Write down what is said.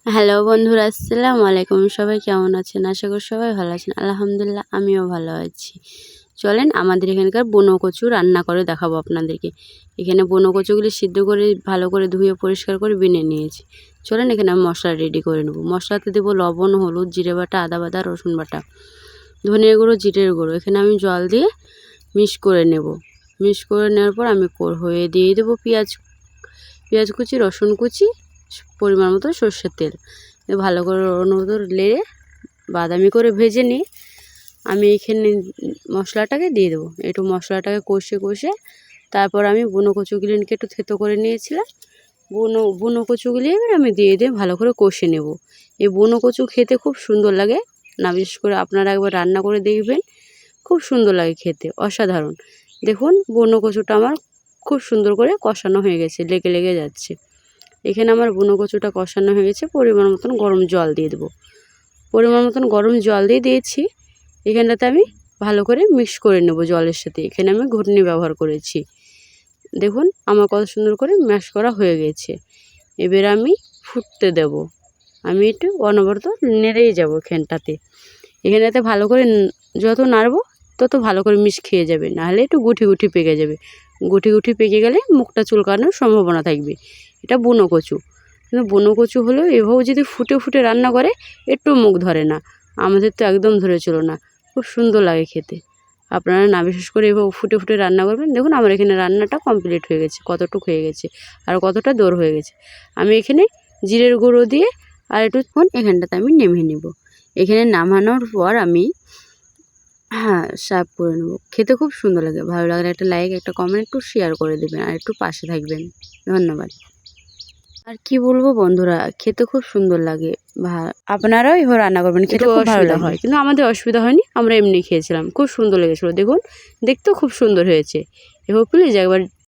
Hello বন্ধুরা, আসসালামু আলাইকুম। সবাই কেমন আছেন? আশা করি সবাই ভালো আছেন। আলহামদুলিল্লাহ, আমিও ভালো আছি। চলেন আমাদের এখানকার বুনো কচু রান্না করে দেখাবো আপনাদেরকে। এখানে বুনো কচুগুলি সিদ্ধ করে ভালো করে ধুয়ে পরিষ্কার করে বিনে নিয়েছি। চলেন এখানে আমি মশলা রেডি করে নেব। মশলাতে দেবো লবণ, হলুদ, জিরে বাটা, আদা বাটা, রসুন বাটা, ধনিয়া গুঁড়ো, জিরের গুঁড়ো। এখানে আমি জল দিয়ে মিক্স করে নেব। মিক্স করে নেওয়ার পর আমি হয়ে দিয়ে দেবো পেঁয়াজ কুচি, রসুন কুচি, পরিমাণ মতো সর্ষের তেল। ভালো করে মতো লেড়ে বাদামি করে ভেজে নিয়ে আমি এইখানে মশলাটাকে দিয়ে দেবো। একটু মশলাটাকে কষে তারপর আমি বুনো কচুগুলিকে একটু থেতো করে নিয়েছিলাম। বুনো কচুগুলি এবার আমি দিয়ে ভালো করে কষে নেব। এই বুনো কচু খেতে খুব সুন্দর লাগে না, বিশেষ করে আপনারা একবার রান্না করে দেখবেন, খুব সুন্দর লাগে খেতে, অসাধারণ। দেখুন বুনো কচুটা আমার খুব সুন্দর করে কষানো হয়ে গেছে, লেগে যাচ্ছে। এখানে আমার বুনো কচুটা কষানো হয়ে গেছে। পরিমাণ মতন গরম জল দিয়ে দেবো। পরিমাণ মতন গরম জল দিয়ে দিয়েছি। এখানটাতে আমি ভালো করে মিক্স করে নেব জলের সাথে। এখানে আমি ঘুটনি ব্যবহার করেছি। দেখুন আমার কত সুন্দর করে ম্যাশ করা হয়ে গেছে। এবার আমি ফুটতে দেব। আমি একটু অনবরত নেড়েই যাব এখানটাতে ভালো করে যত নাড়ব তত ভালো করে মিশ খেয়ে যাবে, নাহলে একটু গুটি পেকে যাবে। গুটি পেকে গেলে মুখটা চুলকানোর সম্ভাবনা থাকবে। এটা বুনো কচু, কিন্তু বুনো কচু হলেও এভাবে যদি ফুটে রান্না করে একটু মুখ ধরে না। আমাদের তো একদম ধরেছিল না, খুব সুন্দর লাগে খেতে। আপনারা না বিশেষ করে এভাবে ফুটে রান্না করবেন। দেখুন আমার এখানে রান্নাটা কমপ্লিট হয়ে গেছে, কতটুকু হয়ে গেছে আর কতটা দূর হয়ে গেছে। আমি এখানে জিরের গুঁড়ো দিয়ে আর একটুক্ষণ এখানটাতে আমি নেমে নেব। এখানে নামানোর পর আমি সার্ভ করে নেব। খেতে খুব সুন্দর লাগে। ভালো লাগলে একটা লাইক, একটা কমেন্ট, একটু শেয়ার করে দেবেন আর একটু পাশে থাকবেন। ধন্যবাদ। আর কি বলবো বন্ধুরা, খেতে খুব সুন্দর লাগে। আপনারাও এভাবে রান্না করবেন, খেতে খুব ভালো হয়। কিন্তু আমাদের অসুবিধা হয়নি, আমরা এমনি খেয়েছিলাম, খুব সুন্দর লেগেছিলো। দেখুন দেখতেও খুব সুন্দর হয়েছে। এভাবে প্লিজ একবার